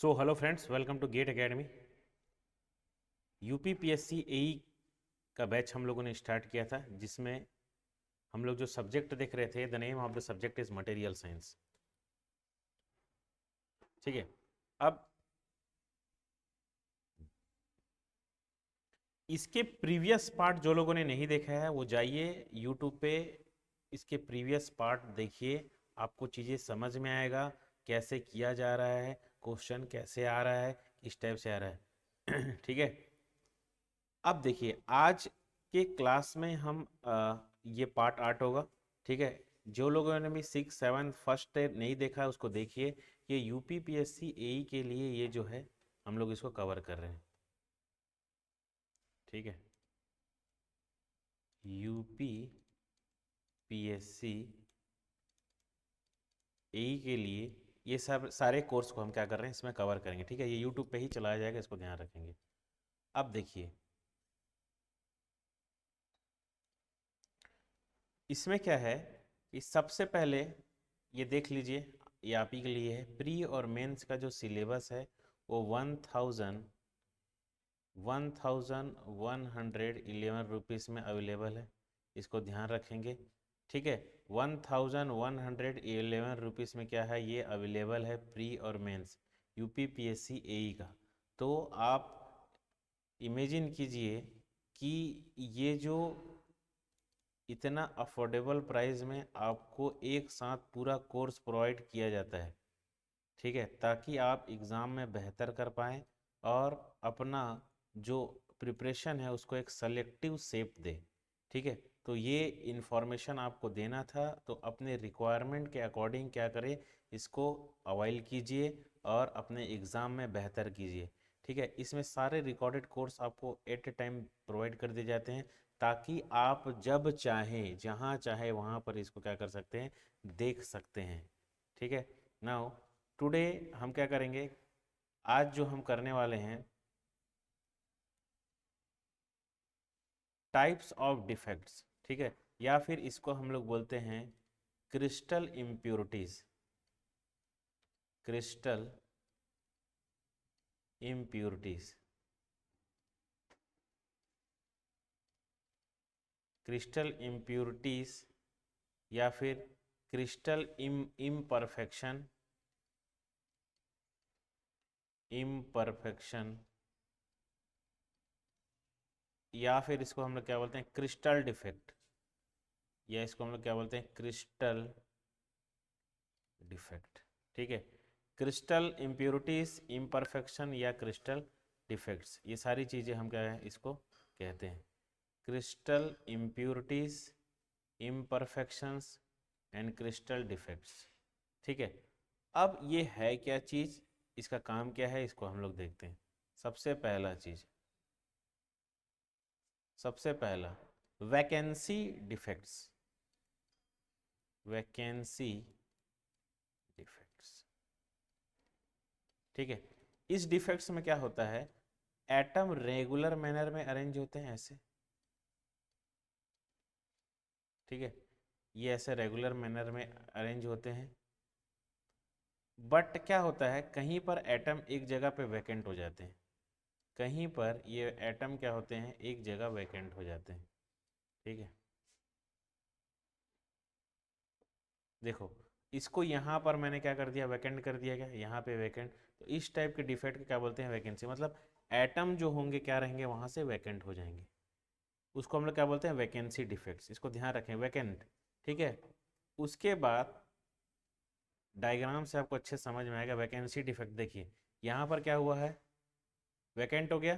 So hello friends, welcome to GATE academy. UPPSC AE का batch हम लोगों ने स्टार्ट किया था, जिसमें हम लोग जो सब्जेक्ट देख रहे थे, the name of the subject is material science. ठीक है। अब इसके प्रीवियस पार्ट जो लोगों ने नहीं देखा है वो जाइए यूट्यूब पे, इसके प्रीवियस पार्ट देखिए, आपको चीज़ें समझ में आएगा कैसे किया जा रहा है, क्वेश्चन कैसे आ रहा है, किस टाइप से आ रहा है। ठीक है। अब देखिए, आज के क्लास में हम ये पार्ट 8 होगा। ठीक है। जो लोगों ने भी 6, 7 फर्स्ट नहीं देखा है उसको देखिए। ये यूपीपीएससी एई के लिए ये जो है हम लोग इसको कवर कर रहे हैं। ठीक है। यूपीपीएससी एई के लिए ये सब सारे कोर्स को हम क्या कर रहे हैं, इसमें कवर करेंगे। ठीक है। ये यूट्यूब पे ही चलाया जाएगा, इसको ध्यान रखेंगे। अब देखिए, इसमें क्या है कि सबसे पहले ये देख लीजिए, ये आप ही के लिए है। प्री और मेंस का जो सिलेबस है वो 1111 रुपीज़ में अवेलेबल है, इसको ध्यान रखेंगे। ठीक है। 1111 रुपीज़ में क्या है, ये अवेलेबल है प्री और मेंस यूपीपीएससी एई का। तो आप इमेजिन कीजिए कि ये जो इतना अफोर्डेबल प्राइस में आपको एक साथ पूरा कोर्स प्रोवाइड किया जाता है। ठीक है। ताकि आप एग्ज़ाम में बेहतर कर पाएँ और अपना जो प्रिपरेशन है उसको एक सेलेक्टिव शेप दे। ठीक है। तो ये इन्फॉर्मेशन आपको देना था, तो अपने रिक्वायरमेंट के अकॉर्डिंग क्या करें, इसको अवाइल कीजिए और अपने एग्ज़ाम में बेहतर कीजिए। ठीक है। इसमें सारे रिकॉर्डेड कोर्स आपको एट ए टाइम प्रोवाइड कर दिए जाते हैं, ताकि आप जब चाहें जहाँ चाहे वहाँ पर इसको क्या कर सकते हैं, देख सकते हैं। ठीक है। नाउ टुडे हम क्या करेंगे, आज जो हम करने वाले हैं, टाइप्स ऑफ डिफेक्ट्स। ठीक है। या फिर इसको हम लोग बोलते हैं crystal impurities. Crystal impurities. Crystal impurities या फिर क्रिस्टल इम्परफेक्शन। इम्परफेक्शन या फिर इसको हम लोग क्या बोलते हैं, क्रिस्टल डिफेक्ट, या इसको हम लोग क्या बोलते हैं, क्रिस्टल डिफेक्ट। ठीक है। क्रिस्टल इम्प्योरिटीज, इम्परफेक्शन या क्रिस्टल डिफेक्ट्स, ये सारी चीज़ें हम क्या है इसको कहते हैं, crystal impurities, imperfections and crystal defects. ठीक है। अब ये है क्या चीज़, इसका काम क्या है, इसको हम लोग देखते हैं। सबसे पहला चीज़, सबसे पहला वैकेंसी डिफेक्ट्स। Vacancy defects. ठीक है। इस डिफेक्ट्स में क्या होता है, एटम रेगुलर मैनर में अरेंज होते हैं ऐसे। ठीक है। ये ऐसे रेगुलर मैनर में अरेंज होते हैं, बट क्या होता है, कहीं पर एटम एक जगह पे वैकेंट हो जाते हैं। कहीं पर ये एटम क्या होते हैं, एक जगह वैकेंट हो जाते हैं। ठीक है। देखो, इसको यहाँ पर मैंने क्या कर दिया, वैकेंट कर दिया, क्या यहाँ पे वैकेंट। तो इस टाइप के डिफेक्ट को क्या बोलते हैं, वैकेंसी। मतलब एटम जो होंगे क्या रहेंगे, वहाँ से वैकेंट हो जाएंगे। उसको हम लोग क्या बोलते हैं, वैकेंसी डिफेक्ट्स। इसको ध्यान रखें, वैकेंट। ठीक है। उसके बाद डायग्राम से आपको अच्छे समझ में आएगा वैकेंसी डिफेक्ट। देखिए यहाँ पर क्या हुआ है, वैकेंट हो गया।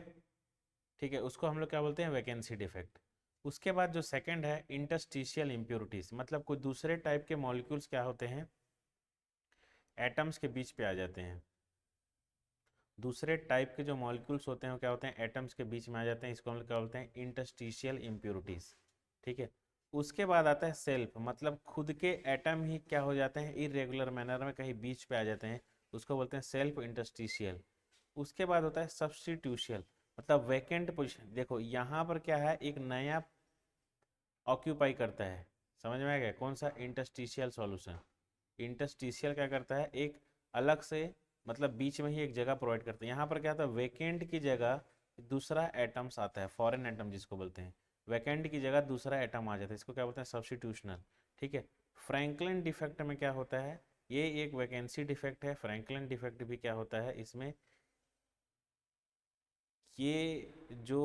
ठीक है। उसको हम लोग क्या बोलते हैं, वैकेंसी डिफेक्ट। उसके बाद जो सेकंड है, इंटरस्टिशियल इम्प्योरिटीज, मतलब कोई दूसरे टाइप के मॉलिक्यूल्स क्या होते हैं, एटम्स के बीच पे आ जाते हैं। दूसरे टाइप के जो मॉलिक्यूल्स होते हैं वो क्या होते हैं, एटम्स के बीच में आ जाते हैं। इसको हम लोग क्या बोलते हैं, इंटरस्टिशियल इम्प्योरिटीज। ठीक है। उसके बाद आता है सेल्फ, मतलब खुद के एटम ही क्या हो जाते हैं, इरेगुलर मैनर में कहीं बीच पे आ जाते हैं, उसको बोलते हैं सेल्फ इंटरस्टिशियल। उसके बाद होता है सब्सटीट्यूशियल, मतलब वैकेंट पोजिशन। देखो यहाँ पर क्या है, एक नया ऑक्यूपाई करता है। समझ में आ गया, कौन सा, इंटरस्टिशियल सॉल्यूशन। इंटरस्टिशियल क्या करता है, एक अलग से मतलब बीच में ही एक जगह प्रोवाइड करते हैं। यहाँ पर क्या होता है, वैकेंट की जगह दूसरा एटम्स आता है, फॉरेन एटम जिसको बोलते हैं। वैकेंट की जगह दूसरा एटम आ जाता है, इसको क्या बोलते हैं, सब्स्टिट्यूशनल। ठीक है। फ्रैंकलिन डिफेक्ट में क्या होता है, ये एक वैकेंसी डिफेक्ट है। फ्रैंकलिन डिफेक्ट भी क्या होता है, इसमें ये जो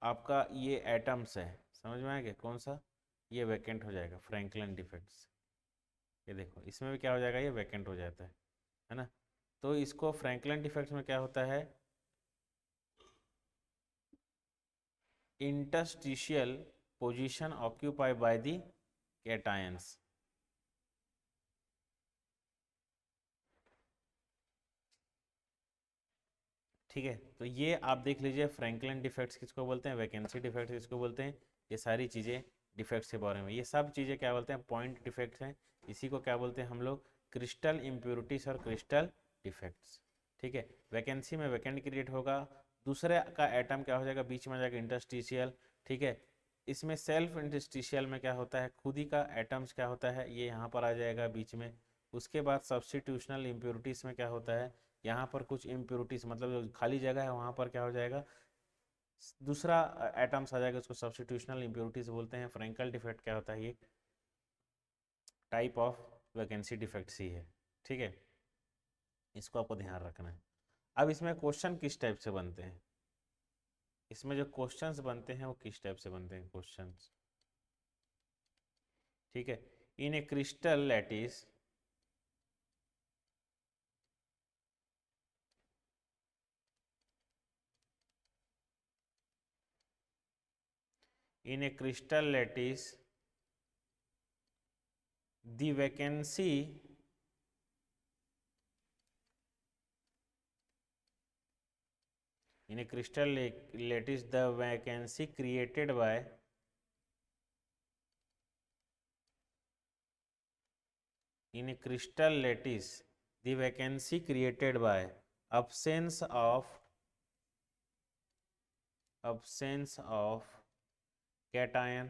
आपका ये एटम्स है, समझ में आ गया कौन सा, ये वैकेंट हो जाएगा फ्रैंकलिन डिफेक्ट्स। ये देखो इसमें भी क्या हो जाएगा, ये वैकेंट हो जाता है ना। तो इसको फ्रैंकलिन डिफेक्ट्स में क्या होता है, interstitial position occupied by the cations. ठीक है, तो ये आप देख लीजिए, फ्रैंकलिन डिफेक्ट्स किसको बोलते हैं, वैकेंसी डिफेक्ट्स किसको बोलते हैं, ये सारी चीज़ें डिफेक्ट्स के बारे में। ये सब चीज़ें क्या बोलते हैं, पॉइंट डिफेक्ट्स हैं। इसी को क्या बोलते हैं हम लोग, क्रिस्टल इम्प्योरिटीज और क्रिस्टल डिफेक्ट्स। ठीक है, वैकेंसी में वैकेंट क्रिएट होगा, दूसरे का एटम क्या हो जाएगा, बीच में जाएगा इंटरस्टिशियल। ठीक है, इसमें सेल्फ इंटरस्टिशियल में क्या होता है, खुद ही का एटम्स क्या होता है, ये यहाँ पर आ जाएगा बीच में। उसके बाद सब्स्टिट्यूशनल इम्प्योरिटीज में क्या होता है, यहाँ पर कुछ इम्प्योरिटीज मतलब जो खाली जगह है वहाँ पर क्या हो जाएगा, दूसरा एटम्स आ जाएगा, उसको सब्स्टिट्यूशनल इम्प्योरिटीज बोलते हैं। फ्रैंकल डिफेक्ट क्या होता है, ये टाइप ऑफ वैकेंसी डिफेक्ट्स ही है। ठीक है, इसको आपको ध्यान रखना है। अब इसमें क्वेश्चन किस टाइप से बनते हैं, इसमें जो क्वेश्चंस बनते हैं वो किस टाइप से बनते हैं क्वेश्चंस। ठीक है, in a crystal lattice, in a crystal lattice the vacancy in a crystal lattice the vacancy created by in a crystal lattice the vacancy created by absence of cation,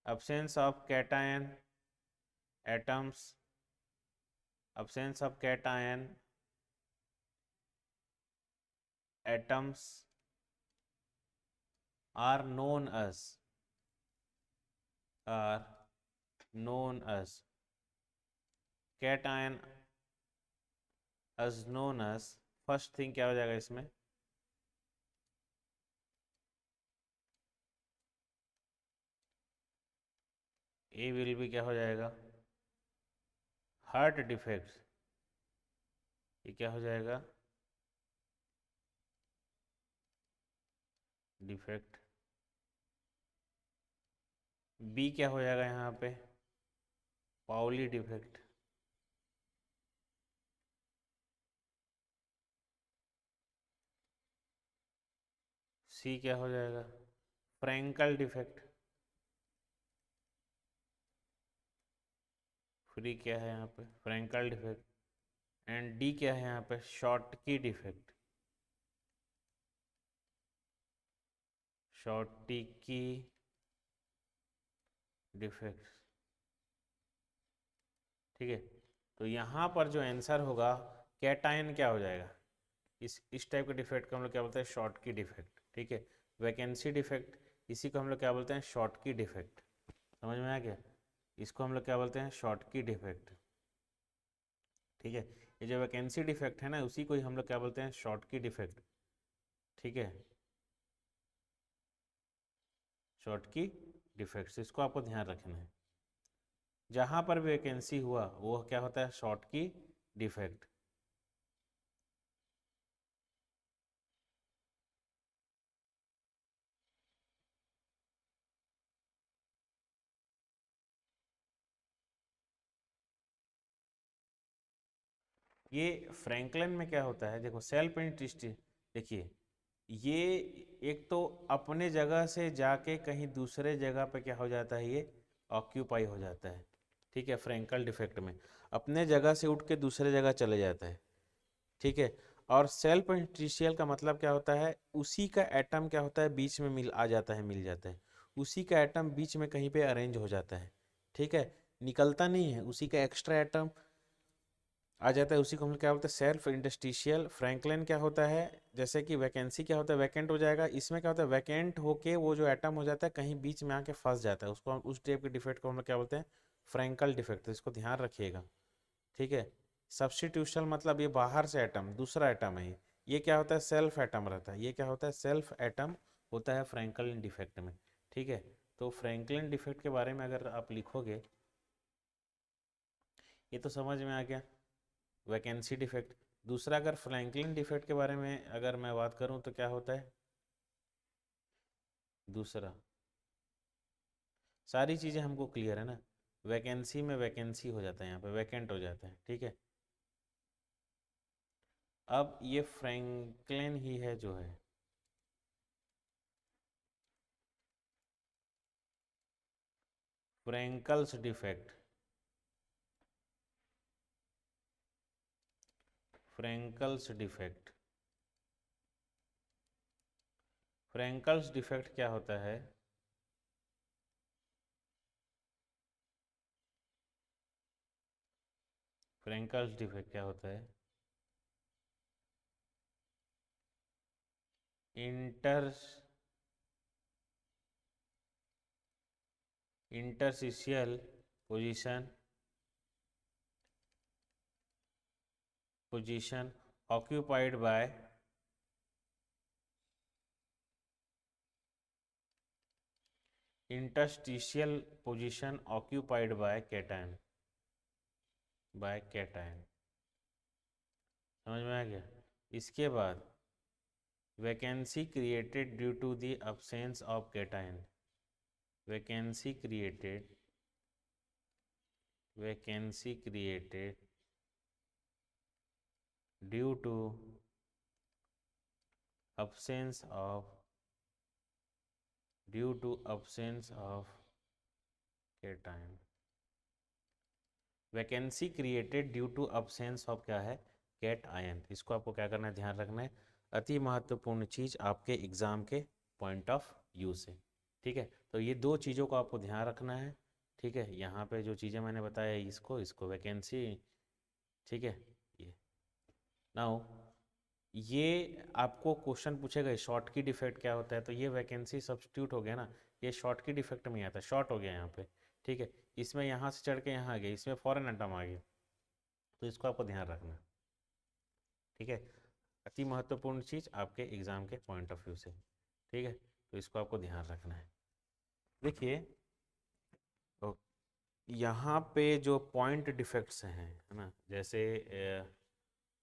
absence of cation atoms, absence of cation atoms are known as are known as cation as known as, first thing क्या हो जाएगा इसमें, ए will भी क्या हो जाएगा, heart defects, ये क्या हो जाएगा, डिफेक्ट। बी क्या हो जाएगा यहाँ पे, पाउली डिफेक्ट। सी क्या हो जाएगा, फ्रैंकल डिफेक्ट। फ्री क्या है यहाँ पे, फ्रैंकल डिफेक्ट। एंड डी क्या है यहाँ पे, शॉर्टकी डिफेक्ट, शॉर्टकी डिफेक्ट। ठीक है, तो यहाँ पर जो आंसर होगा, कैटायन क्या हो जाएगा, इस टाइप के डिफेक्ट को हम लोग क्या बोलते हैं, शॉर्ट की डिफेक्ट। ठीक है, वैकेंसी डिफेक्ट, इसी को हम लोग क्या बोलते हैं, शॉर्ट की डिफेक्ट। समझ में आ गया, इसको हम लोग क्या बोलते हैं, शॉर्ट की डिफेक्ट। ठीक है, ये जो वैकेंसी डिफेक्ट है ना, उसी को ही हम लोग क्या बोलते हैं, शॉर्ट की डिफेक्ट। ठीक है, शॉर्ट की डिफेक्ट, इसको आपको ध्यान रखना है। जहाँ पर भी वैकेंसी हुआ वो क्या होता है, शॉर्ट की डिफेक्ट। ये फ्रैंकलिन में क्या होता है, देखो सेल्फ इंटरेस्ट, देखिए ये एक तो अपने जगह से जाके कहीं दूसरे जगह पे क्या हो जाता है, ये ऑक्यूपाई हो जाता है। ठीक है, फ्रैंकल डिफेक्ट में अपने जगह से उठ के दूसरे जगह चले जाता है। ठीक है, और सेल्फ इंटरेस्टियल का मतलब क्या होता है, उसी का एटम क्या होता है, बीच में मिल आ जाता है, मिल जाता है, उसी का एटम बीच में कहीं पे अरेंज हो जाता है। ठीक है, निकलता नहीं है, उसी का एक्स्ट्रा एटम आ जाता है, उसी को हम क्या बोलते हैं सेल्फ इंटरस्टिशियल। फ्रैंकलिन क्या होता है, जैसे कि वैकेंसी क्या होता है, वैकेंट हो जाएगा, इसमें क्या होता है वैकेंट होके वो जो एटम हो जाता है कहीं बीच में आके फंस जाता है, उसको हम उस टाइप के डिफेक्ट को हम क्या बोलते हैं फ्रैंकल डिफेक्ट, तो इसको ध्यान रखिएगा। ठीक है। सब्स्टिट्यूशन मतलब ये बाहर से एटम, दूसरा एटम है ये क्या होता है सेल्फ एटम रहता है, ये क्या होता है सेल्फ एटम होता है फ्रैंकलिन डिफेक्ट में। ठीक है। तो फ्रैंकलिन डिफेक्ट के बारे में अगर आप लिखोगे, ये तो समझ में आ गया वैकेंसी डिफेक्ट। दूसरा अगर फ्रैंकलिन डिफेक्ट के बारे में अगर मैं बात करूं तो क्या होता है, दूसरा सारी चीज़ें हमको क्लियर है ना, वैकेंसी में वैकेंसी हो जाता है, यहाँ पे वैकेंट हो जाता है। ठीक है। अब ये फ्रैंकलिन ही है जो है Frenkel's defect, Frenkel's defect. Frenkel's defect क्या होता है, फ्रैंकल्स डिफेक्ट क्या होता है, inter interstitial position position occupied by interstitial position occupied by cation. समझ में आ गया। इसके बाद vacancy created due to the absence of cation, vacancy created, vacancy created due to absence of due to absence of cation, vacancy created due to absence of क्या है cat ion. इसको आपको क्या करना है ध्यान रखना है, अति महत्वपूर्ण चीज़ आपके एग्ज़ाम के पॉइंट ऑफ व्यू से। ठीक है। तो ये दो चीज़ों को आपको ध्यान रखना है। ठीक है। यहाँ पे जो चीज़ें मैंने बताया इसको इसको वैकेंसी। ठीक है। ये नाउ ये आपको क्वेश्चन पूछेगा शॉर्ट की डिफेक्ट क्या होता है, तो ये वैकेंसी सब्स्टिट्यूट हो गया ना, ये शॉर्ट की डिफेक्ट में आता है, शॉर्ट हो गया यहाँ पे। ठीक है। इसमें यहाँ से चढ़ के यहाँ आ गया, इसमें फॉरेन एटम आ गया, तो इसको आपको ध्यान रखना है। ठीक है। अति महत्वपूर्ण चीज़ आपके एग्ज़ाम के पॉइंट ऑफ व्यू से। ठीक है। तो इसको आपको ध्यान रखना है। देखिए तो यहाँ पे जो पॉइंट डिफेक्ट्स हैं है ना, जैसे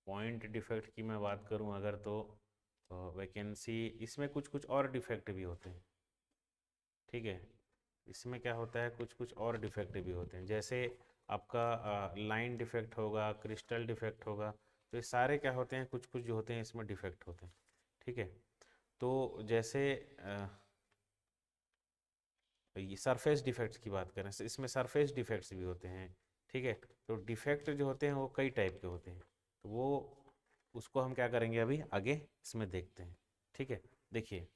पॉइंट डिफेक्ट की मैं बात करूँ अगर, तो वैकेंसी इसमें कुछ कुछ और डिफेक्ट भी होते हैं। ठीक है। इसमें क्या होता है कुछ कुछ और डिफेक्ट भी होते हैं, जैसे आपका लाइन डिफेक्ट होगा, क्रिस्टल डिफेक्ट होगा, तो ये सारे क्या होते हैं कुछ कुछ जो होते हैं इसमें डिफेक्ट होते हैं। ठीक है। तो जैसे ये सरफेस डिफेक्ट्स की बात करें, इसमें सरफेस डिफेक्ट्स भी होते हैं। ठीक है। तो डिफेक्ट जो होते हैं वो कई टाइप के होते हैं, तो वो उसको हम क्या करेंगे अभी आगे इसमें देखते हैं। ठीक है। देखिए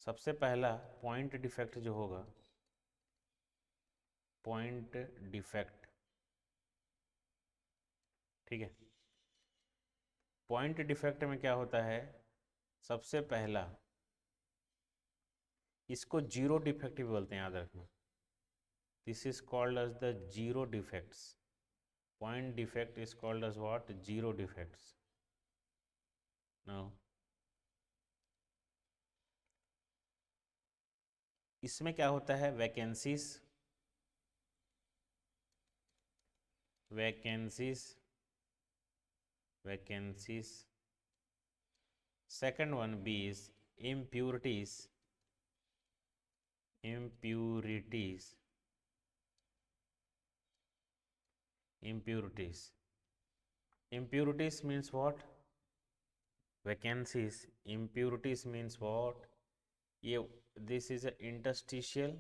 सबसे पहला पॉइंट डिफेक्ट जो होगा, पॉइंट डिफेक्ट। ठीक है। पॉइंट डिफेक्ट में क्या होता है, सबसे पहला इसको जीरो डिफेक्ट भी बोलते हैं, याद रखना। This is called as the zero defects, point defect is called as what zero defects. Now इसमें क्या होता है vacancies, vacancies vacancies second one B is impurities, impurities, impurities, impurities means what, vacancies, impurities means what, ये this is a interstitial,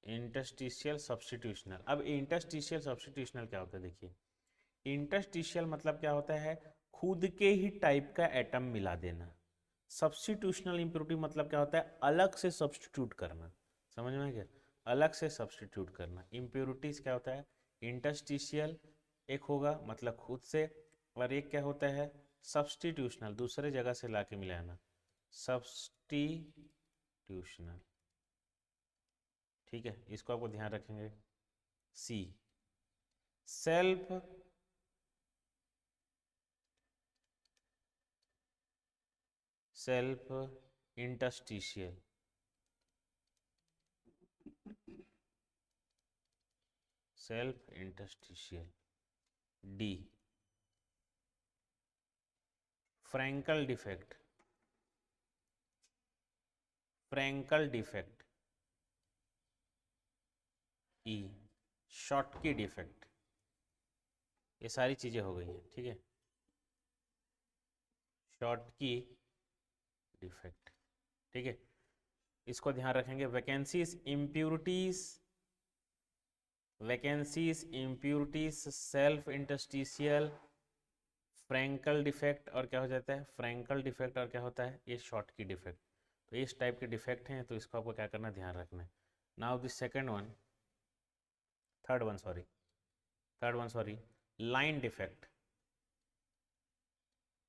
interstitial substitutional. अब interstitial substitutional क्या होता है देखिए, इंटरस्टिशियल मतलब क्या होता है, खुद के ही टाइप का एटम मिला देना। सब्स्टिट्यूशनल इम्प्योरिटी मतलब क्या होता है, अलग से सब्स्टिट्यूट करना। समझ में क्या, अलग से सब्स्टिट्यूट करना। इम्प्योरिटीज क्या होता है, इंटरस्टिशियल एक होगा मतलब खुद से, और एक क्या होता है सब्स्टिट्यूशनल, दूसरे जगह से लाके मिलाना, सब्स्टिट्यूशनल। ठीक है, इसको आपको ध्यान रखेंगे। C, self self interstitial, self interstitial. D, Frenkel defect, Frenkel defect. E, Schottky defect. ये सारी चीजें हो गई हैं, ठीक है। शॉटकी डिफेक्ट, ठीक है, इसको ध्यान रखेंगे। Vacancies impurities, vacancies impurities, self interstitial, Frenkel defect, और क्या हो जाता है फ्रैंकल डिफेक्ट, और क्या होता है ये शॉटकी डिफेक्ट। तो इस टाइप के डिफेक्ट हैं, तो इसको आपको क्या करना, ध्यान रखना है। Now this second one, third one sorry, third one sorry, line defect,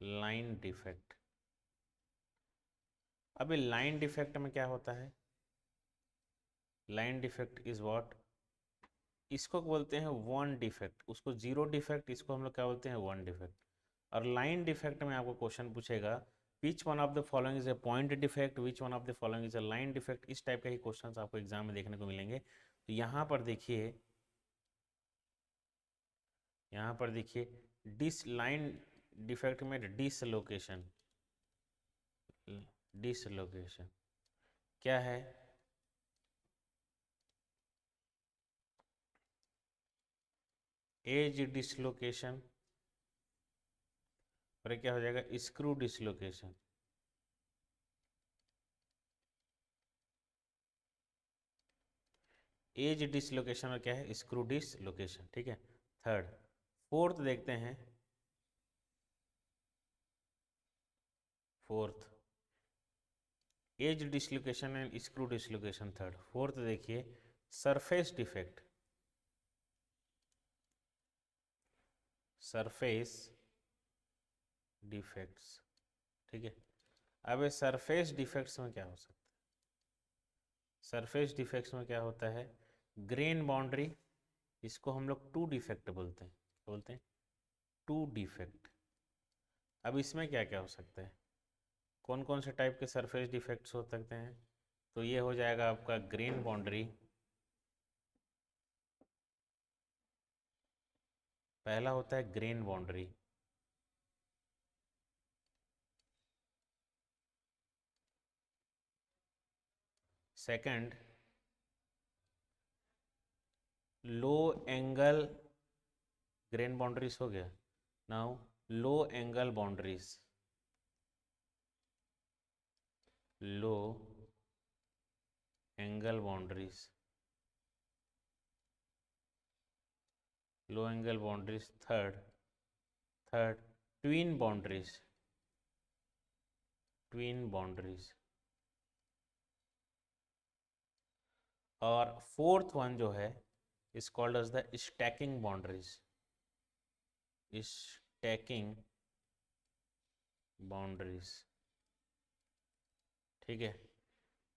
line defect. अभी लाइन डिफेक्ट में क्या होता है, लाइन डिफेक्ट इज व्हाट, इसको बोलते हैं वन डिफेक्ट, उसको जीरो डिफेक्ट, इसको हम लोग क्या बोलते हैं वन डिफेक्ट। और लाइन डिफेक्ट में आपको क्वेश्चन पूछेगा विच one of the following is a point defect, which one of the following is a line defect. इस टाइप का ही क्वेश्चन आपको एग्जाम में देखने को मिलेंगे। तो यहाँ पर देखिए, यहाँ पर देखिए डिस लाइन डिफेक्ट में डिसलोकेशन, डिसलोकेशन क्या है, एज डिसलोकेशन, और क्या हो जाएगा स्क्रू डिसलोकेशन। एज डिसलोकेशन और क्या है स्क्रू डिसलोकेशन, ठीक है। थर्ड, फोर्थ देखते हैं, fourth edge dislocation and screw dislocation third. Fourth देखिए सरफेस डिफेक्ट, सरफेस डिफेक्ट्स, ठीक है। अब ये सरफेस डिफेक्ट्स में क्या हो सकता है, सरफेस डिफेक्ट्स में क्या होता है, ग्रेन बाउंड्री, इसको हम लोग टू डिफेक्ट बोलते हैं, बोलते हैं टू डिफेक्ट। अब इसमें क्या क्या हो सकता है, कौन कौन से टाइप के सरफेस डिफेक्ट्स हो सकते हैं, तो ये हो जाएगा आपका ग्रेन बाउंड्री, पहला होता है grain boundary, second low angle, grain boundaries हो गया। Now low angle boundaries, low angle boundaries, low angle boundaries. Third, third twin boundaries, twin boundaries. और फोर्थ वन जो है is called as the stacking boundaries, stacking boundaries, ठीक है।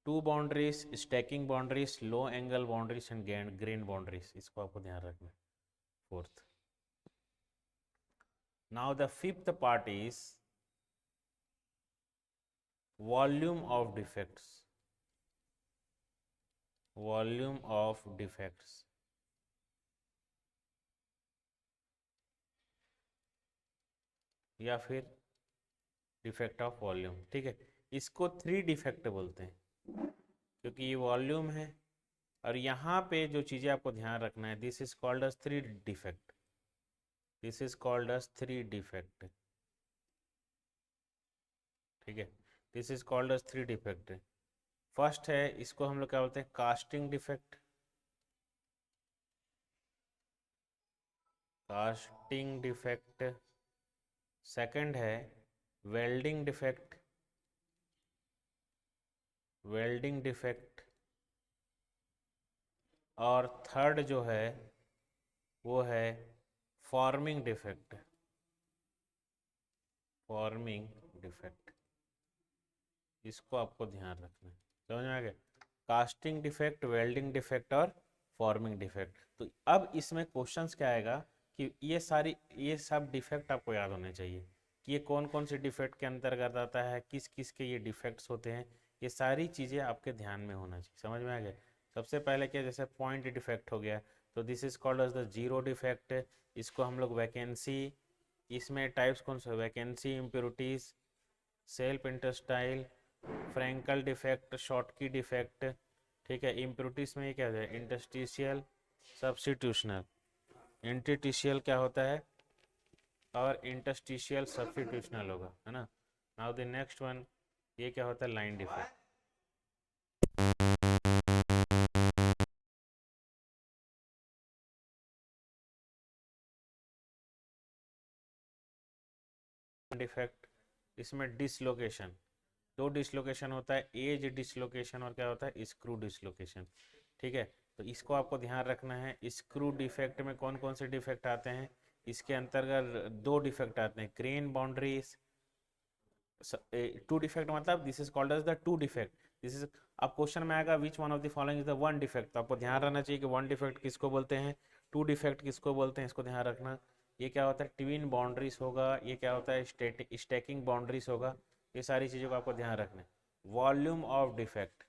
Two boundaries, stacking boundaries, low angle boundaries and grain boundaries, इसको आपको ध्यान रखना है। Fourth, now the fifth part is volume of defects, volume of defects, या फिर डिफेक्ट ऑफ वॉल्यूम, ठीक है। इसको थ्री डिफेक्ट बोलते हैं क्योंकि ये वॉल्यूम है, और यहाँ पे जो चीज़ें आपको ध्यान रखना है, this is called as three defect, this is called as three defect, ठीक है। This is called as three defect. First है, इसको हम लोग क्या बोलते हैं casting defect, casting defect, second है वेल्डिंग डिफेक्ट, वेल्डिंग डिफेक्ट, और थर्ड जो है वो है फॉर्मिंग डिफेक्ट, फॉर्मिंग डिफेक्ट। इसको आपको ध्यान रखना है, समझ में आ गया? कास्टिंग डिफेक्ट, वेल्डिंग डिफेक्ट और फॉर्मिंग डिफेक्ट। तो अब इसमें क्वेश्चंस क्या आएगा कि ये सब डिफेक्ट आपको याद होने चाहिए कि ये कौन कौन से डिफेक्ट के अंतर्गत आता है, किस किस के ये डिफेक्ट्स होते हैं, ये सारी चीज़ें आपके ध्यान में होना चाहिए। समझ में आ गया? सबसे पहले क्या, जैसे पॉइंट डिफेक्ट हो गया, तो this is called as the zero defect. इसको हम लोग वैकेंसी, इसमें टाइप्स कौन से, vacancy, impurities, self interstitial, Frenkel defect, Schottky defect. ठीक है, इम्प्योरिटीज में ये क्या है, इंटरस्टिशियल, सब्स्टिट्यूशनल। इंटरस्टिशियल क्या होता है, और इंटरस्टिशियल सब्स्टिट्यूशनल होगा, है ना। नाउ द नेक्स्ट वन, ये क्या होता है, लाइन डिफेक्ट। डिफेक्ट, इसमें डिसलोकेशन, दो डिसलोकेशन होता है, एज डिसलोकेशन और क्या होता है, स्क्रू डिसलोकेशन। ठीक है, तो इसको आपको ध्यान रखना है। स्क्रू डिफेक्ट में कौन कौन से डिफेक्ट आते हैं, इसके अंतर्गत दो डिफेक्ट आते हैं, क्रेन बाउंड्रीज, टू डिफेक्ट, मतलब this is called as the two defect. This is, अब क्वेश्चन में आएगा which one of the following is the one defect, तो आपको ध्यान रहना चाहिए कि वन डिफेक्ट किसको बोलते हैं, टू डिफेक्ट किसको बोलते हैं, इसको ध्यान रखना। ये क्या होता है, ट्विन बाउंड्रीज होगा, ये क्या होता है, स्टैकिंग बाउंड्रीज होगा, ये सारी चीज़ों को आपको ध्यान रखना है। Volume of defect,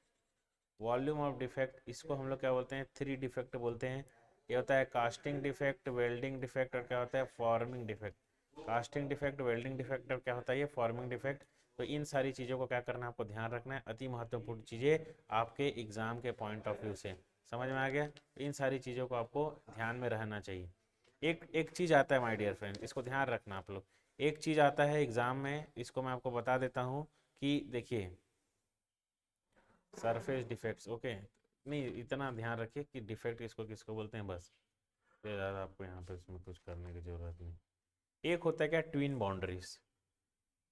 volume of defect, इसको हम लोग क्या बोलते हैं, थ्री डिफेक्ट बोलते हैं। ये होता है कास्टिंग डिफेक्ट, वेल्डिंग डिफेक्ट और क्या होता है, forming defect. Casting defect, welding defect और क्या होता है, ये फॉर्मिंग डिफेक्ट। तो इन सारी चीज़ों को क्या करना है, आपको ध्यान रखना है, अति महत्वपूर्ण चीज़ें आपके एग्जाम के पॉइंट ऑफ व्यू से। समझ में आ गया? इन सारी चीज़ों को आपको ध्यान में रहना चाहिए। एक एक चीज़ आता है माय डियर फ्रेंड, इसको ध्यान रखना आप लोग। एक चीज़ आता है एग्जाम में, इसको मैं आपको बता देता हूँ कि देखिए, सरफेस डिफेक्ट्स, ओके, नहीं इतना ध्यान रखिए कि डिफेक्ट किसको किसको बोलते हैं, बस इससे ज़्यादा आपको यहाँ पे इसमें कुछ करने की ज़रूरत नहीं। एक होता है क्या, ट्विन बाउंड्रीज,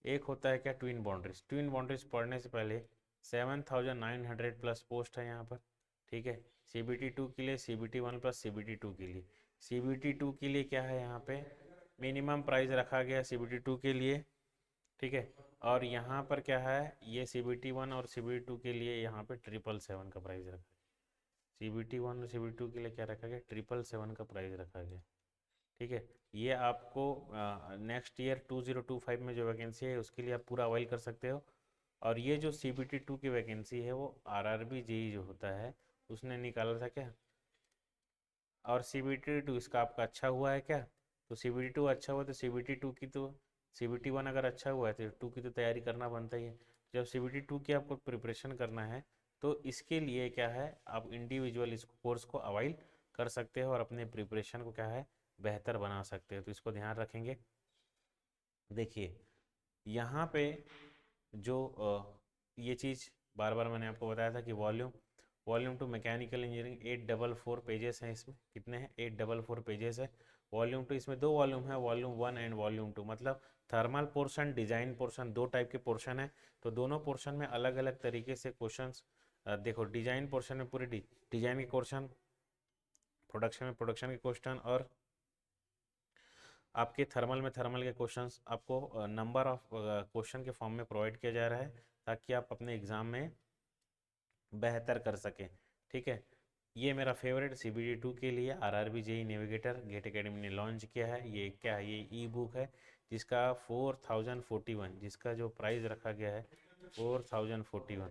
एक होता है क्या, ट्विन बाउंड्रीज। ट्विन बाउंड्रीज पढ़ने से पहले 7,900 प्लस पोस्ट है यहाँ पर। ठीक है, CBT 2 के लिए, CBT 1 प्लस CBT 2 के लिए। CBT 2 के लिए क्या है, यहाँ पे मिनिमम प्राइस रखा गया CBT 2 के लिए। ठीक है, और यहाँ पर क्या है, ये CBT 1 और CBT 2 के लिए यहाँ पे 777 का प्राइस रखा है। CBT 1 और CBT 2 के लिए क्या रखा गया, 777 का प्राइस रखा गया। ठीक है, ये आपको नेक्स्ट ईयर 2025 में जो वैकेंसी है उसके लिए आप पूरा अवेल कर सकते हो। और ये जो CBT 2 की वैकेंसी है वो RRB JEE जो होता है उसने निकाला था क्या, और CBT 2 इसका आपका अच्छा हुआ है क्या, तो CBT 2 अच्छा हुआ तो CBT 2 की तो, CBT 1 अगर अच्छा हुआ है तो 2 की तो तैयारी करना बनता ही है। जब CBT 2 की आपको प्रिपरेशन करना है तो इसके लिए क्या है, आप इंडिविजुअल इस कोर्स को अवाइल कर सकते हो और अपने प्रिपरेशन को क्या है, बेहतर बना सकते हो। तो इसको ध्यान रखेंगे। देखिए यहाँ पे जो ये चीज़ बार बार मैंने आपको बताया था कि वॉल्यूम 2 मैकेनिकल इंजीनियरिंग 844 पेजेस हैं, इसमें कितने हैं, 844 पेजेस है। वॉल्यूम 2, इसमें दो वॉल्यूम है, वॉल्यूम 1 एंड वॉल्यूम 2, मतलब थर्मल पोर्शन, डिजाइन पोर्शन, दो टाइप के पोर्शन है। तो दोनों पोर्शन में अलग अलग तरीके से क्वेश्चंस, देखो डिजाइन पोर्शन में पूरी डिजाइन के क्वेश्चन, प्रोडक्शन में प्रोडक्शन के क्वेश्चन, और आपके थर्मल में थर्मल के क्वेश्चंस आपको नंबर ऑफ क्वेश्चन के फॉर्म में प्रोवाइड किया जा रहा है ताकि आप अपने एग्ज़ाम में बेहतर कर सकें। ठीक है, ये मेरा फेवरेट CBT 2 के लिए RRB JEE navigator GATE academy ने लॉन्च किया है। ये क्या है, ये ई बुक है जिसका 4041, जिसका जो प्राइस रखा गया है 4041।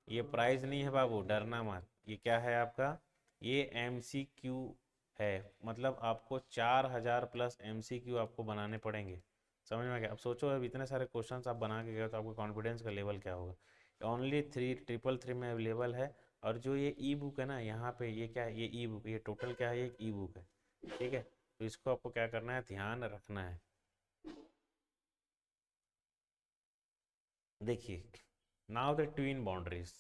ये प्राइस नहीं है बाबू, डरना मत, ये क्या है आपका, ये MCQ है, मतलब आपको 4000 प्लस MCQ आपको बनाने पड़ेंगे। समझ में आ गया? अब सोचो, अब इतने सारे क्वेश्चंस आप बना के गए तो आपको कॉन्फिडेंस का लेवल क्या होगा। ओनली 3333 में अवेलेबल है। और जो ये ई बुक है ना, यहाँ पे ये क्या है, ये ई बुक, ये टोटल क्या है, ये ई बुक है। ठीक है, तो इसको आपको क्या करना है, ध्यान रखना है। देखिए, नाउ द ट्विन बाउंड्रीज,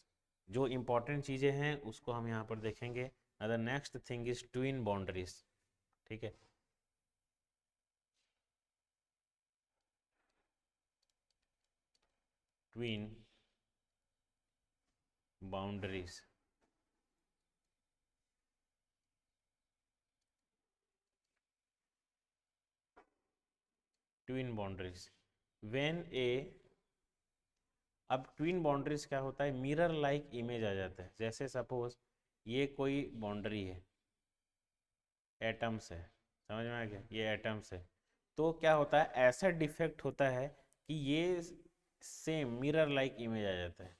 जो इंपॉर्टेंट चीज़ें हैं उसको हम यहाँ पर देखेंगे। Other next thing is twin boundaries. ठीक है, twin boundaries, twin boundaries when ए, अब ट्विन बाउंड्रीज क्या होता है, मिरर लाइक इमेज आ जाता है। जैसे सपोज ये कोई बाउंड्री है, एटम्स है, समझ में आ गया, ये एटम्स है, तो क्या होता है, ऐसा डिफेक्ट होता है कि ये सेम मिरर लाइक इमेज आ जाता है,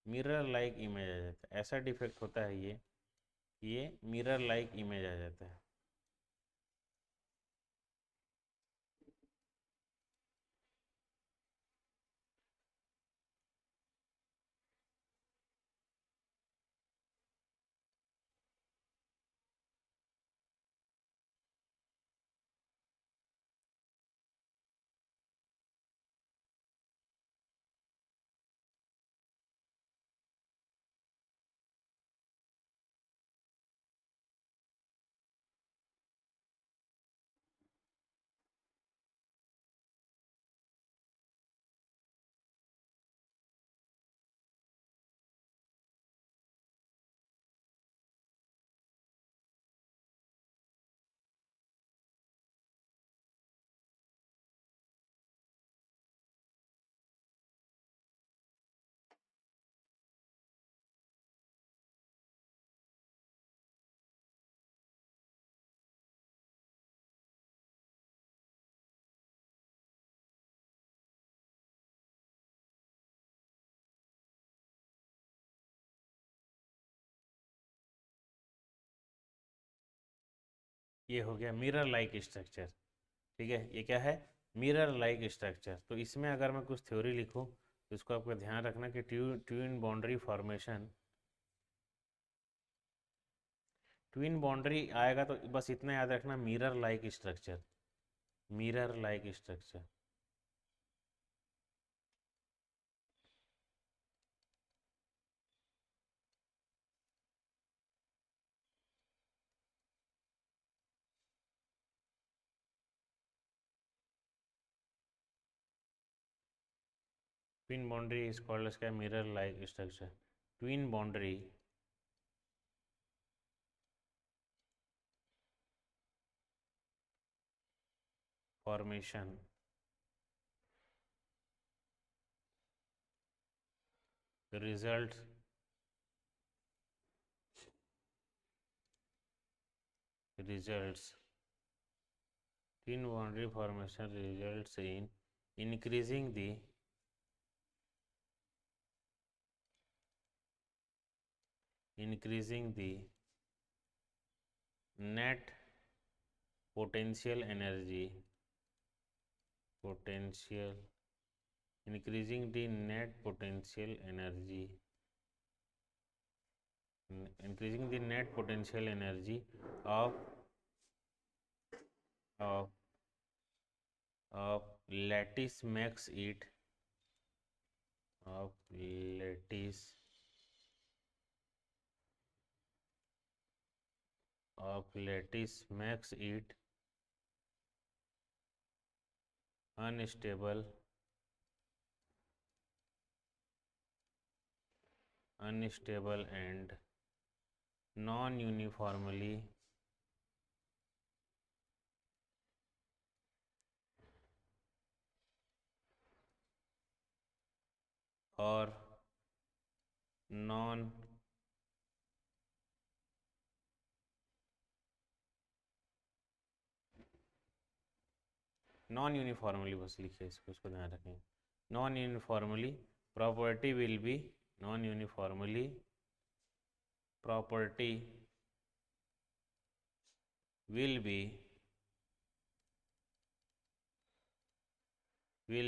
मिरर लाइक इमेज आ जाता है, ऐसा डिफेक्ट होता है ये मिरर लाइक इमेज आ जाता है। ये हो गया मिरर लाइक स्ट्रक्चर, ठीक है, ये क्या है, मिरर लाइक स्ट्रक्चर। तो इसमें अगर मैं कुछ थ्योरी लिखूं तो इसको आपको ध्यान रखना कि twin boundary formation, twin boundary आएगा तो बस इतना याद रखना, mirror like structure, mirror like structure. Twin boundary is called as mirror like structure. Twin boundary formation results twin boundary formation results in increasing the net potential energy, increasing the net potential energy, of of lattice makes it of lattice makes it unstable and non-uniformly or non uniformly, बस लिखिए इसको ध्यान रखें, non uniformly property will be, non uniformly property will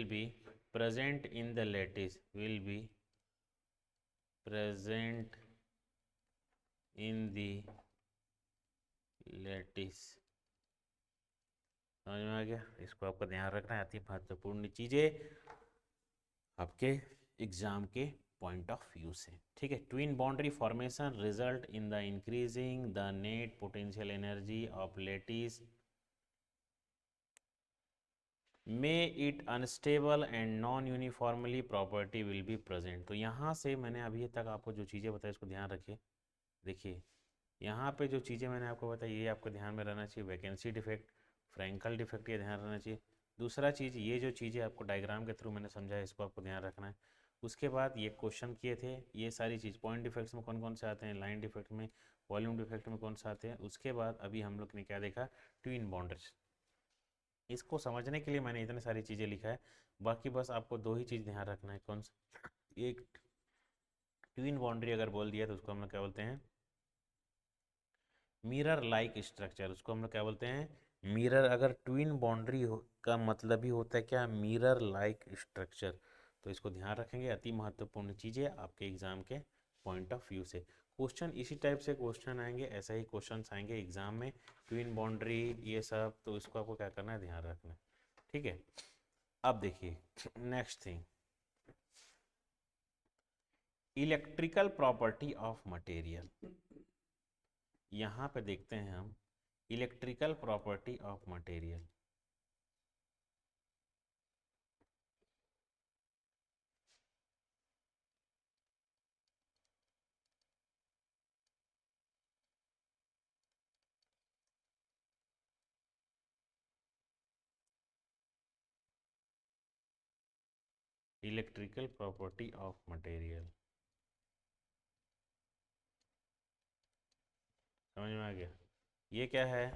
be present in the lattice, will be present in the lattice। समझ में आ गया, इसको आपका ध्यान रखना है, अति महत्वपूर्ण चीज़ें आपके एग्जाम के पॉइंट ऑफ व्यू से, ठीक है। Twin boundary formation result in the increasing the net potential energy of lattice may it unstable and non uniformly property will be present. तो यहाँ से मैंने अभी तक आपको जो चीज़ें बताई इसको ध्यान रखिए। देखिए यहाँ पे जो चीज़ें मैंने आपको बताई ये आपको ध्यान में रहना चाहिए। वैकेंसी डिफेक्ट, फ्रैंकल डिफेक्ट, ये ध्यान रहना चाहिए। दूसरा चीज़, ये जो चीज़ें आपको डायग्राम के थ्रू मैंने समझाया इसको आपको ध्यान रखना है। उसके बाद ये क्वेश्चन किए थे, ये सारी चीज़ पॉइंट डिफेक्ट्स में कौन कौन से आते हैं, लाइन डिफेक्ट में, वॉल्यूम डिफेक्ट में कौन से आते हैं। उसके बाद अभी हम लोग ने क्या देखा, ट्विन बाउंड्रीज। इसको समझने के लिए मैंने इतनी सारी चीज़ें लिखा है। बाकी बस आपको दो ही चीज़ ध्यान रखना है। कौन सा, एक ट्विन बाउंड्री अगर बोल दिया तो उसको हम लोग क्या बोलते हैं, मिरर लाइक स्ट्रक्चर। उसको हम लोग क्या बोलते हैं, मिरर। अगर ट्विन बाउंड्री का मतलब ही होता है क्या, मिरर लाइक स्ट्रक्चर। तो इसको ध्यान रखेंगे, अति महत्वपूर्ण चीज़ है आपके एग्जाम के पॉइंट ऑफ व्यू से। क्वेश्चन इसी टाइप से क्वेश्चन आएंगे, ऐसा ही क्वेश्चन आएंगे एग्जाम में, ट्विन बाउंड्री ये सब। तो इसको आपको क्या करना है, ध्यान रखना है। ठीक है, अब देखिए next thing, electrical property of material. यहाँ पे देखते हैं हम electrical property of material. Electrical property of material समझ में आ गया। ये क्या है,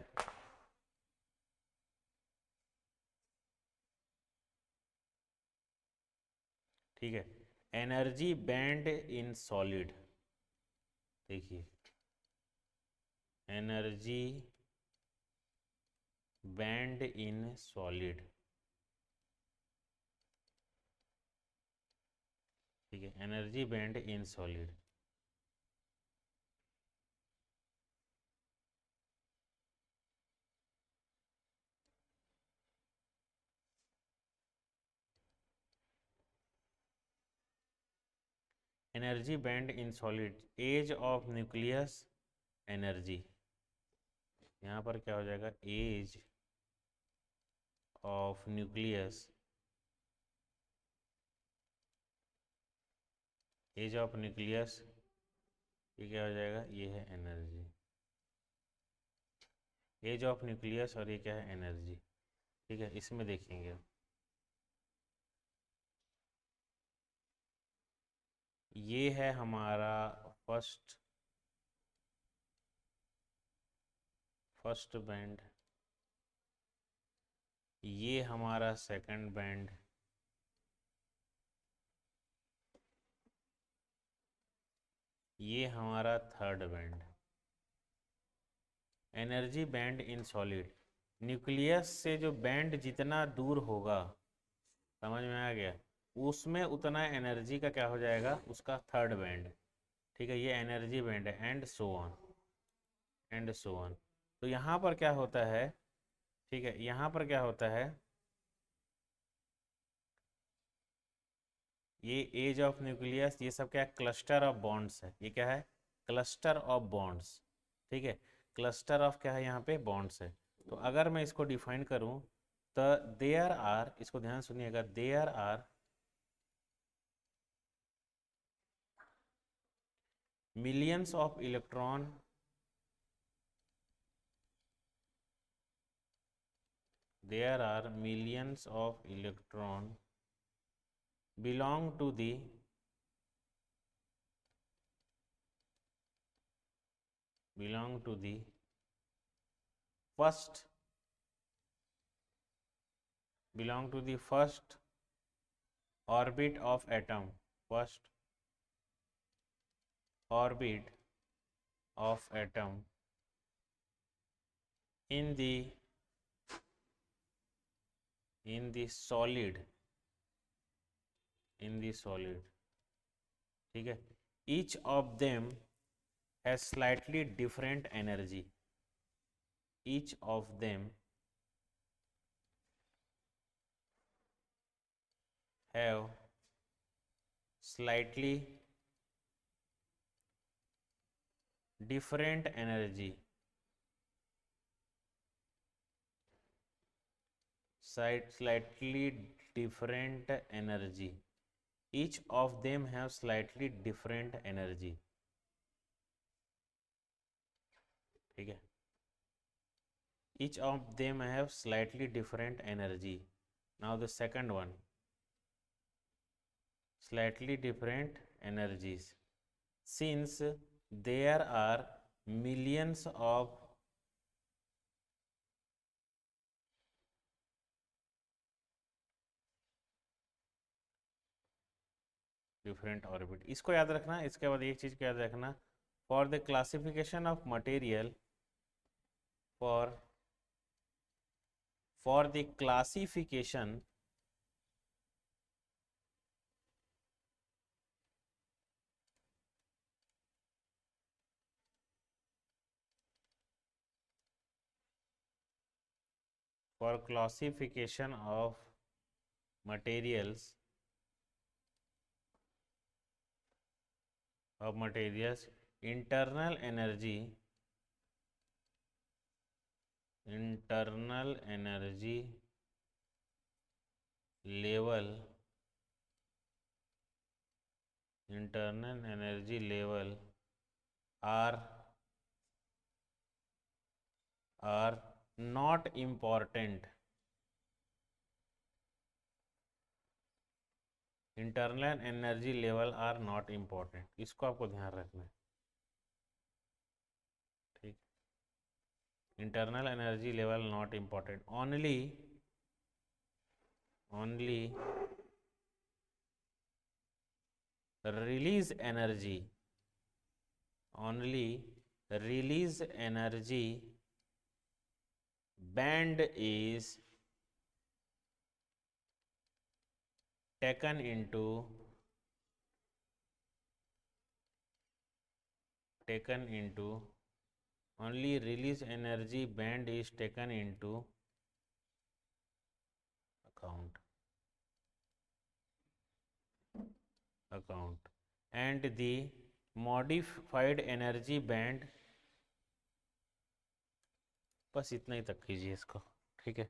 ठीक है, एनर्जी बैंड इन सॉलिड। देखिए एनर्जी बैंड इन सॉलिड, ठीक है, energy band in solid. Energy band in solid, edge of nucleus energy. यहाँ पर क्या हो जाएगा, edge of nucleus, edge of nucleus, ये क्या हो जाएगा, ये है एनर्जी। एज ऑफ न्यूक्लियस और ये क्या है, एनर्जी। ठीक है, इसमें देखेंगे ये है हमारा फर्स्ट फर्स्ट बैंड, ये हमारा सेकंड बैंड, ये हमारा third band. Energy band in solid, nucleus से जो बैंड जितना दूर होगा, समझ में आ गया, उसमें उतना एनर्जी का क्या हो जाएगा, उसका थर्ड बैंड। ठीक है, ये एनर्जी बैंड है, and so on, and so on. तो यहाँ पर क्या होता है, ठीक है, यहाँ पर क्या होता है, ये एज ऑफ न्यूक्लियस, ये सब क्या है, क्लस्टर ऑफ बॉन्ड्स है। ये क्या है, क्लस्टर ऑफ बॉन्ड्स। ठीक है, क्लस्टर ऑफ क्या है, यहाँ पे बॉन्ड्स है। तो अगर मैं इसको डिफाइन करूँ तो देयर आर, इसको ध्यान सुनिएगा, there are millions of electron, there are millions of electron belong to the belong to the first belong to the first orbit of atom, first orbit of atom in the in the solid, in the solid। ठीक है, each of them has slightly different energy, each of them have slightly different energy, slightly different energy. Each of them have slightly different energy. ठीक है, each of them have slightly different energy. Now the second one, slightly different energies. Since there are millions of different orbit, इसको याद रखना। इसके बाद एक चीज़ को याद रखना, for the classification of material, for the classification for classification of materials internal energy level are not important. Internal energy level are not important, इसको आपको ध्यान रखना है। ठीक, internal energy level not important, only release energy band is taken into only release energy band is taken into account and the modified energy band, बस इतना ही तक कीजिए इसको। ठीक है,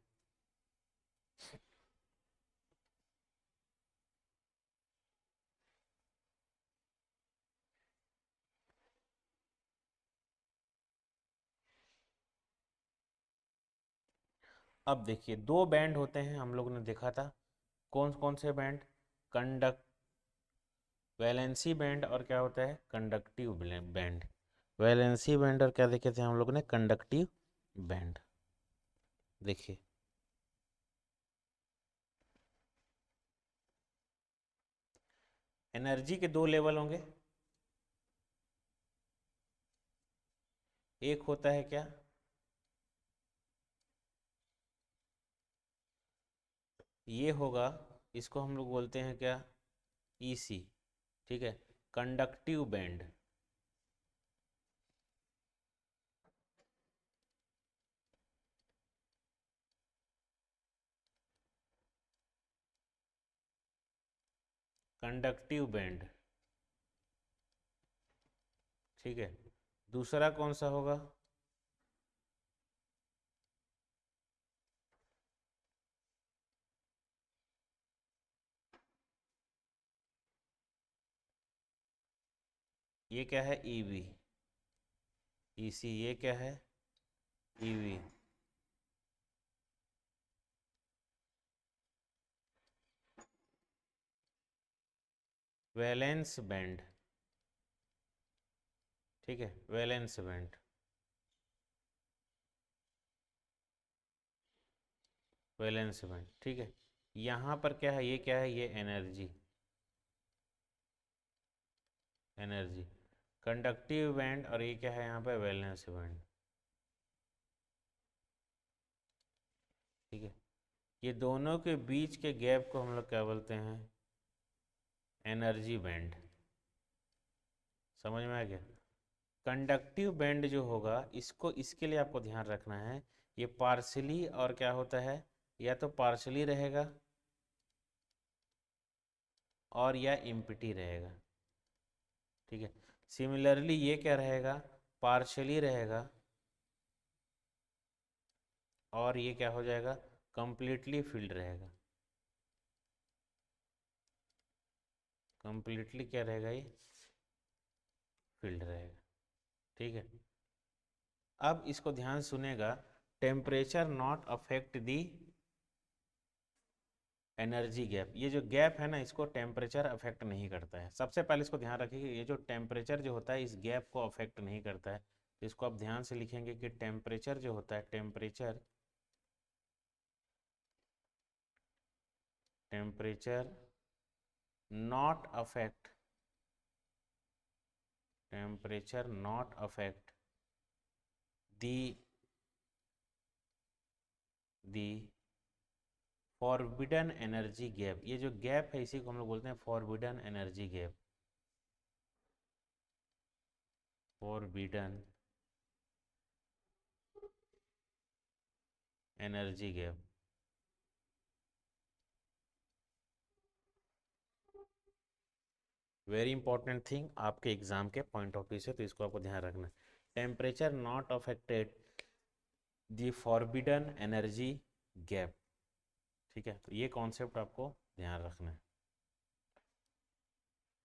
अब देखिए दो बैंड होते हैं, हम लोग ने देखा था कौन कौन से बैंड, वैलेंसी बैंड और क्या होता है कंडक्टिव बैंड। वैलेंसी बैंड और क्या देखे थे हम लोग ने, कंडक्टिव बैंड। देखिए एनर्जी के दो लेवल होंगे, एक होता है क्या, ये होगा, इसको हम लोग बोलते हैं क्या, ईसी। ठीक है, कंडक्टिव बैंड। कंडक्टिव बैंड, ठीक है। दूसरा कौन सा होगा, ये क्या है, ईवी, ईसी, ये क्या है, ईवी। वैलेंस बैंड, ठीक है, वैलेंस बैंड, वैलेंस बैंड, ठीक है। यहाँ पर क्या है, ये क्या है, ये एनर्जी, कंडक्टिव बैंड, और ये क्या है यहाँ पे, वैलेंस बैंड। ठीक है, ये दोनों के बीच के गैप को हम लोग क्या बोलते हैं, एनर्जी बैंड। समझ में आ गया। कंडक्टिव बैंड जो होगा, इसको इसके लिए आपको ध्यान रखना है, ये पार्शली और क्या होता है, या तो पार्शली रहेगा और या इम्पिटी रहेगा। ठीक है, सिमिलरली ये क्या रहेगा, पार्शली रहेगा और ये क्या हो जाएगा, कंप्लीटली फिल्ड रहेगा, कंप्लीटली क्या रहेगा, ये फिल्ड रहेगा। ठीक है, अब इसको ध्यान सुनेगा, temperature not affect the energy gap. ये जो गैप है ना, इसको टेम्परेचर अफेक्ट नहीं करता है। सबसे पहले इसको ध्यान रखिए कि ये जो टेम्परेचर जो होता है इस गैप को अफेक्ट नहीं करता है। तो इसको आप ध्यान से लिखेंगे कि टेम्परेचर जो होता है, temperature not affect, temperature not affect the forbidden energy gap. ये जो गैप है इसी को हम लोग बोलते हैं forbidden energy gap, forbidden energy gap. Very important thing आपके एग्जाम के पॉइंट ऑफ व्यू से, तो इसको आपको ध्यान रखना है। Temperature not affected the forbidden energy gap. ठीक है, तो ये कॉन्सेप्ट आपको ध्यान रखना है।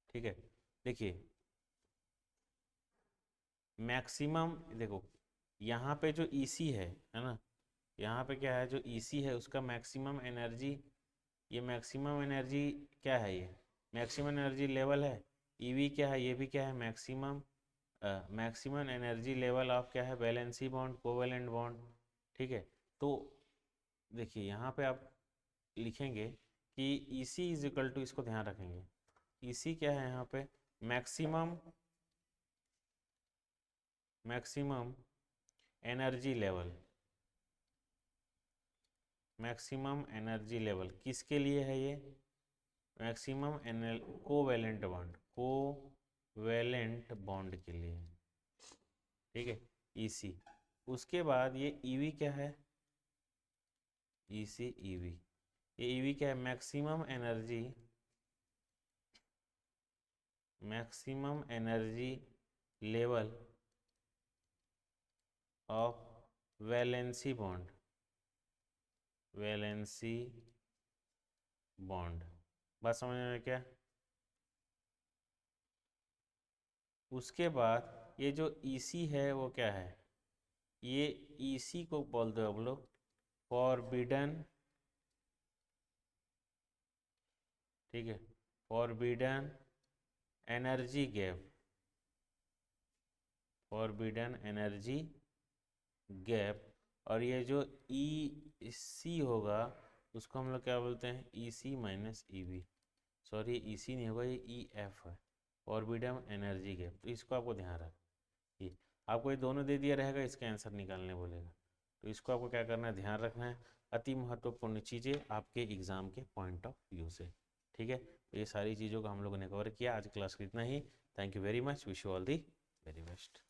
ठीक है, देखिए मैक्सिमम, देखो यहाँ पे जो ईसी है ना, यहाँ पे क्या है, जो ईसी है उसका मैक्सिमम एनर्जी, ये मैक्सिमम एनर्जी क्या है, ये मैक्सिमम एनर्जी लेवल है। ईवी क्या है, ये भी क्या है, maximum maximum energy level of क्या है, वैलेंसी बॉन्ड, कोवेलेंट बॉन्ड। ठीक है, तो देखिए यहाँ पे आप लिखेंगे कि ई सी इज इक्वल टू, इसको ध्यान रखेंगे, ई सी क्या है यहाँ पे, maximum maximum energy level, maximum energy level किसके लिए है ये, maximum anal covalent bond, covalent bond के लिए। ठीक है, ईसी। उसके बाद ये ईवी क्या है, ईसी ईवी, ये ईवी क्या है, maximum energy level of valency bond, valency bond. बात समझ में क्या। उसके बाद ये जो ईसी है वो क्या है, ये ईसी को बोलते हो हम लोग फॉरबिडन, ठीक है, forbidden energy gap, forbidden energy gap. और ये जो ई सी होगा उसको हम लोग क्या बोलते हैं, ई सी माइनस ई वी, सॉरी ई सी नहीं होगा, ये ई एफ है, फॉरबिडन एनर्जी गैप। तो इसको आपको ध्यान रखिए, आपको ये दोनों दे दिया रहेगा, इसका आंसर निकालने बोलेगा, तो इसको आपको क्या करना है, ध्यान रखना है। अति महत्वपूर्ण चीज़ें आपके एग्ज़ाम के पॉइंट ऑफ व्यू से। ठीक है, तो ये सारी चीज़ों को हम लोगों ने कवर किया। आज क्लास का इतना ही। Thank you very much, wish you all the very best.